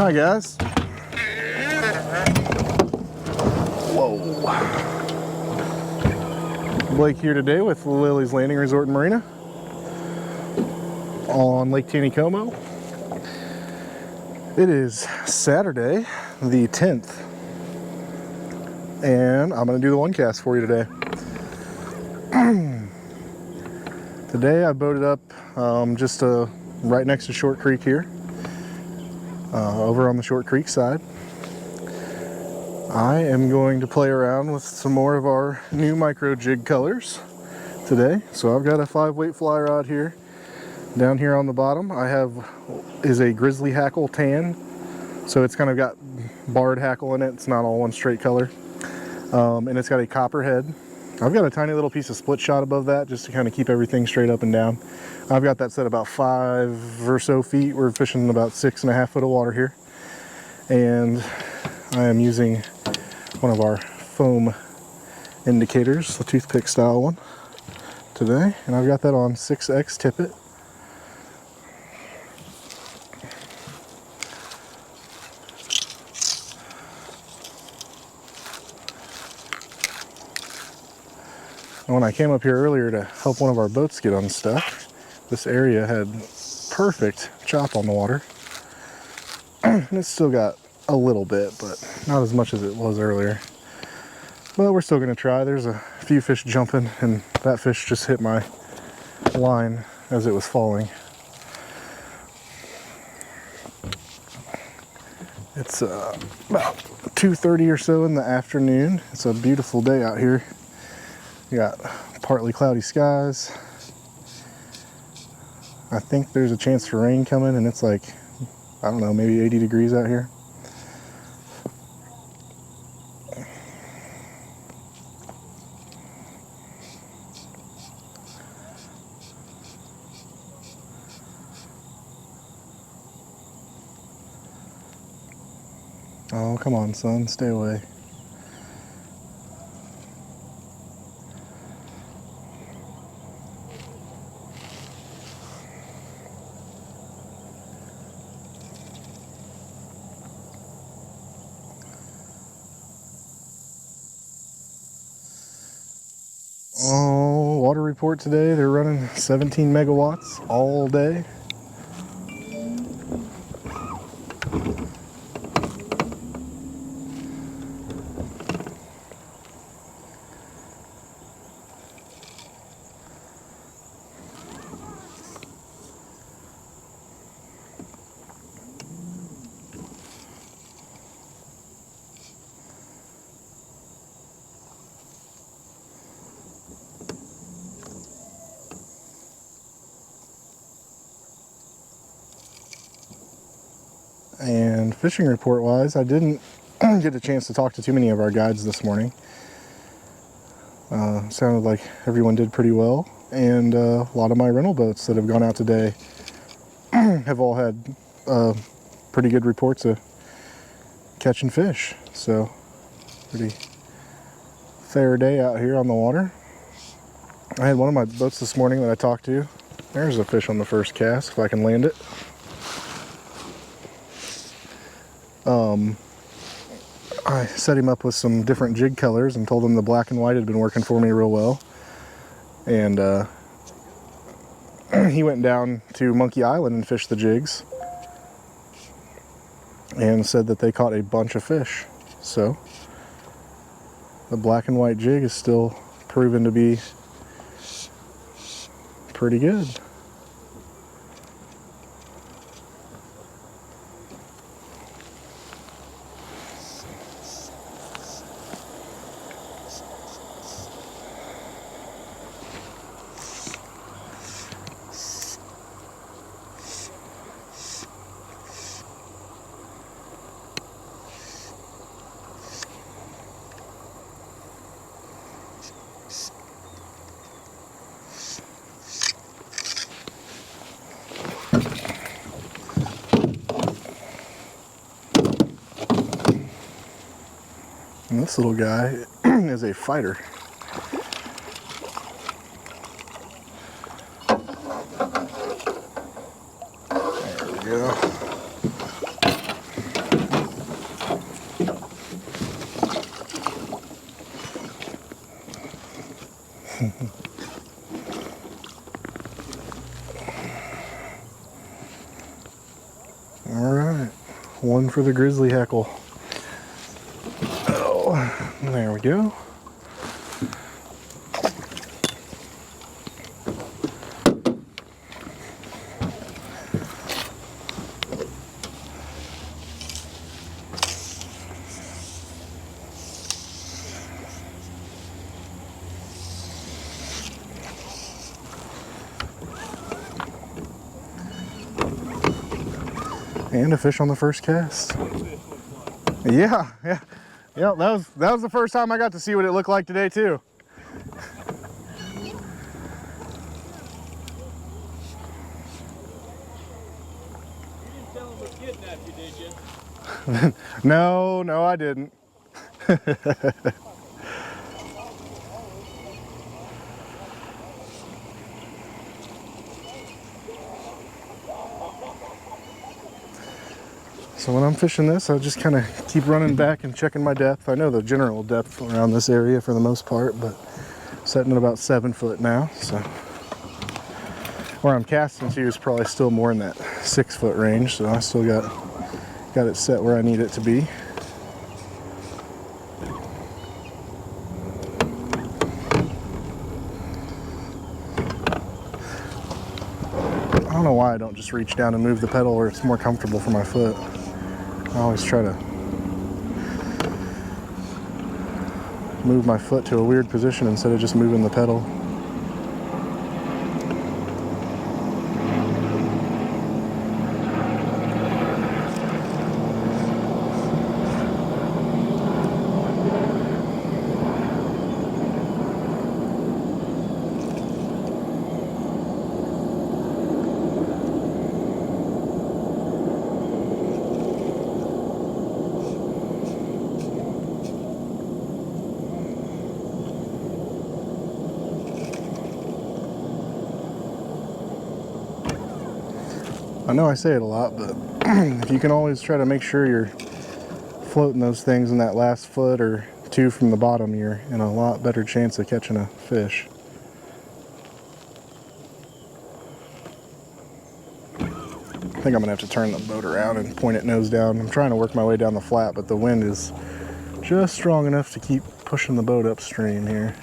Hi guys. Whoa. Blake here today with Lilley's Landing Resort and Marina on Lake Taneycomo. It is Saturday the 10th and I'm going to do the one cast for you today. Today I boated up just right next to Short Creek here, over on the Short Creek side. I am going to play around with some more of our new micro jig colors today. So I've got a 5-weight fly rod here. Down here on the bottom I have is a grizzly hackle tan, so it's kind of got barred hackle in it. It's not all one straight color, and it's got a copper head. I've got a tiny little piece of split shot above that just to kind of keep everything straight up and down. I've got that set about 5 or so feet. We're fishing about 6.5 foot of water here, and I am using one of our foam indicators, the toothpick style one today, and I've got that on 6X tippet. And when I came up here earlier to help one of our boats get unstuck, this area had perfect chop on the water. And it's still got a little bit, but not as much as it was earlier. But we're still going to try. There's a few fish jumping, and that fish just hit my line as it was falling. It's about 2:30 or so in the afternoon. It's a beautiful day out here. We got partly cloudy skies. I think there's a chance for rain coming, and it's like, I don't know, maybe 80 degrees out here. Oh, come on, son, stay away. Oh, water report today, they're running 17 megawatts all day. And fishing report wise, I didn't get a chance to talk to too many of our guides this morning. Sounded like everyone did pretty well, and a lot of my rental boats that have gone out today have all had pretty good reports of catching fish. So pretty fair day out here on the water. I had one of my boats this morning that I talked to. There's a fish on the first cast, if I can land it. I set him up with some different jig colors and told him the black and white had been working for me real well. And he went down to Monkey Island and fished the jigs and said that they caught a bunch of fish. So the black and white jig is still proven to be pretty good. And this little guy is a fighter. There we go. All right, one for the grizzly hackle. Oh, there we go. And a fish on the first cast. Yeah. That was the first time I got to see what it looked like today too. You didn't tell him was getting at you, did you? No, I didn't. So when I'm fishing this, I just kind of keep running back and checking my depth. I know the general depth around this area for the most part, but setting at about 7 foot now. So where I'm casting to is probably still more in that 6 foot range. So I still got it set where I need it to be. I don't know why I don't just reach down and move the pedal where it's more comfortable for my foot. I always try to move my foot to a weird position instead of just moving the pedal. I know I say it a lot, but if you can always try to make sure you're floating those things in that last foot or 2 from the bottom, you're in a lot better chance of catching a fish. I think I'm gonna have to turn the boat around and point it nose down. I'm trying to work my way down the flat, but the wind is just strong enough to keep pushing the boat upstream here.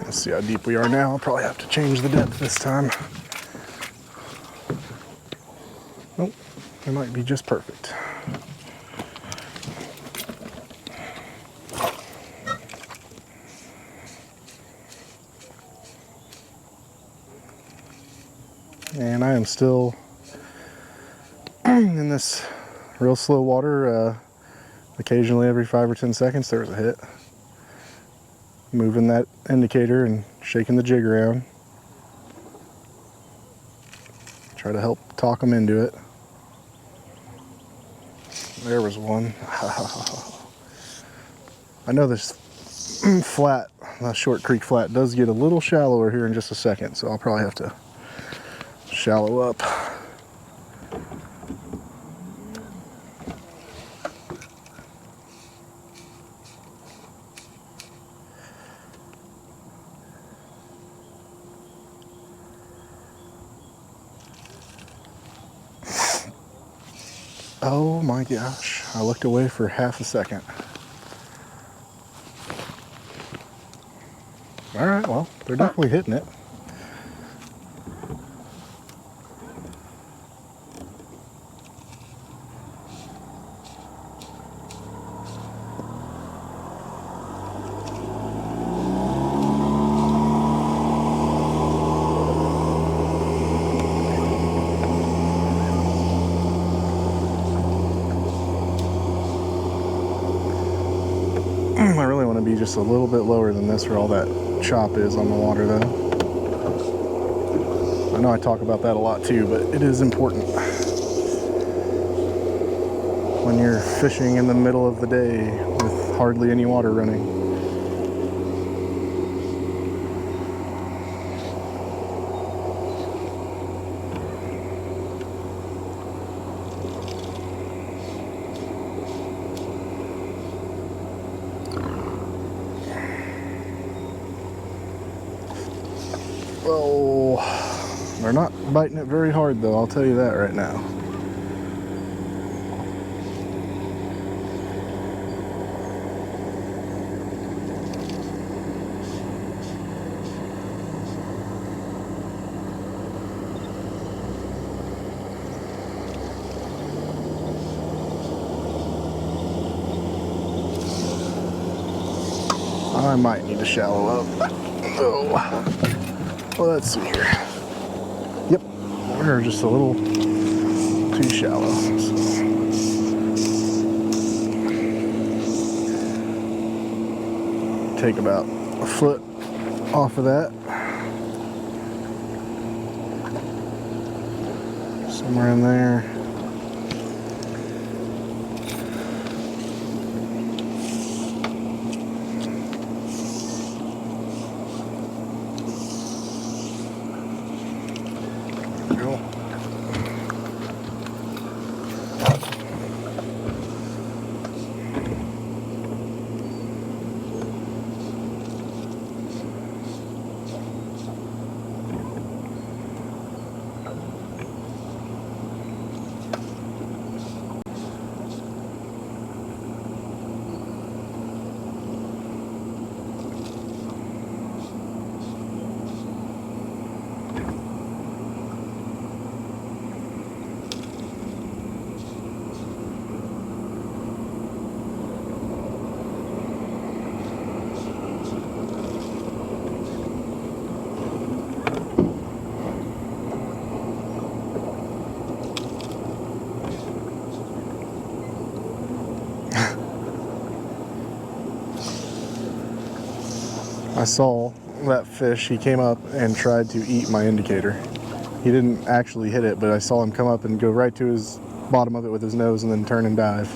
Let's see how deep we are now. I'll probably have to change the depth this time. Nope, it might be just perfect. And I am still in this real slow water. Occasionally every 5 or 10 seconds there's a hit. Moving that indicator and shaking the jig around. Try to help talk them into it. There was one. I know this flat, Short Creek flat, does get a little shallower here in just a second, so I'll probably have to shallow up. Oh my gosh, I looked away for half a second. All right, well, they're definitely hitting it. I really want to be just a little bit lower than this where all that chop is on the water though. I know I talk about that a lot too, but it is important when you're fishing in the middle of the day with hardly any water running. Oh, they're not biting it very hard though, I'll tell you that right now. I might need to shallow up. Oh, well, let's see here. Yep, we're just a little too shallow. So. Take about a foot off of that. Somewhere in there. I saw that fish. He came up and tried to eat my indicator. He didn't actually hit it, but I saw him come up and go right to his bottom of it with his nose and then turn and dive.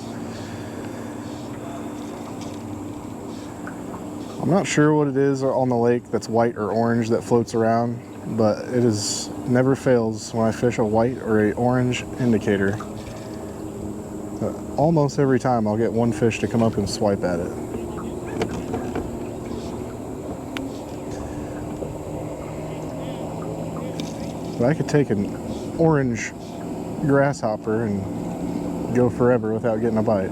I'm not sure what it is on the lake that's white or orange that floats around, but it is never fails when I fish a white or a orange indicator. Almost every time I'll get one fish to come up and swipe at it. But I could take an orange grasshopper and go forever without getting a bite.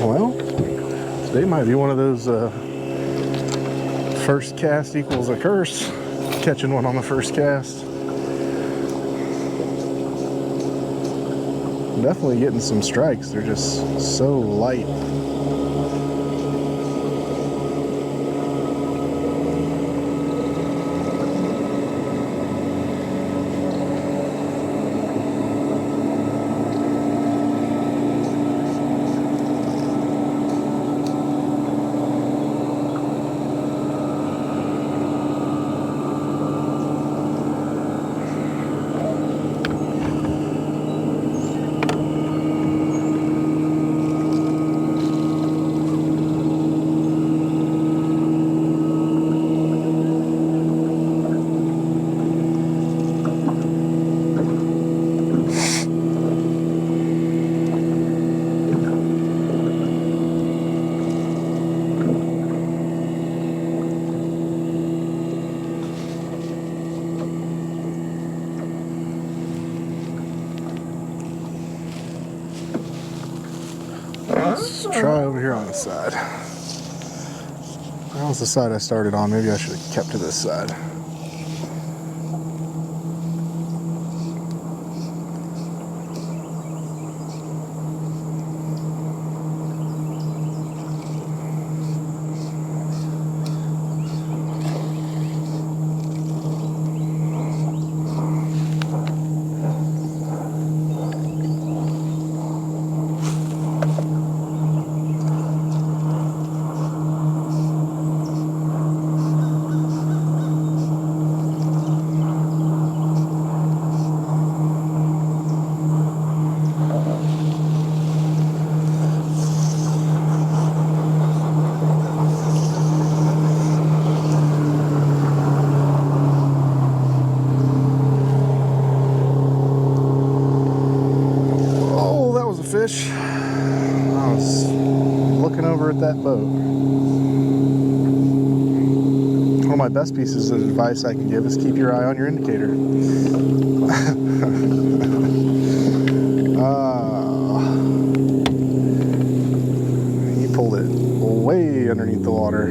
Well, today might be one of those first cast equals a curse. Catching one on the first cast. Definitely getting some strikes. They're just so light. try over here on this side. That was the side I started on. Maybe I should have kept to this side. Fish. I was looking over at that boat. One of my best pieces of advice I can give is keep your eye on your indicator. He pulled it way underneath the water.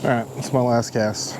Alright, that's my last cast.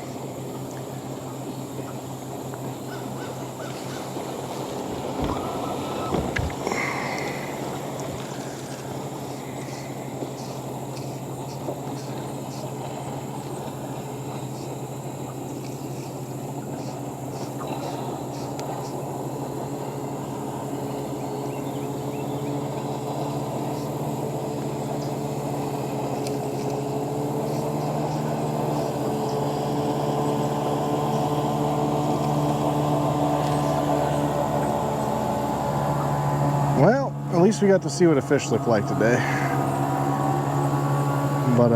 Well, at least we got to see what a fish looked like today. But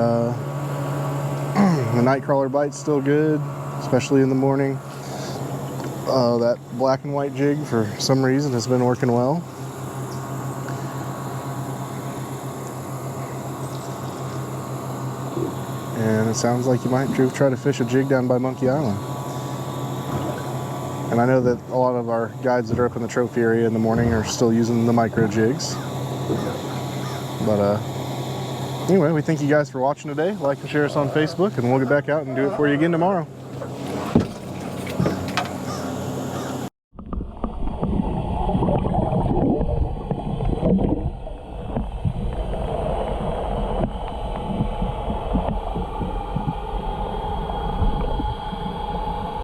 the night crawler bite's still good, especially in the morning. That black and white jig for some reason has been working well. And it sounds like you might try to fish a jig down by Monkey Island. And I know that a lot of our guides that are up in the trophy area in the morning are still using the micro jigs. But anyway, we thank you guys for watching today. Like and share us on Facebook, and we'll get back out and do it for you again tomorrow.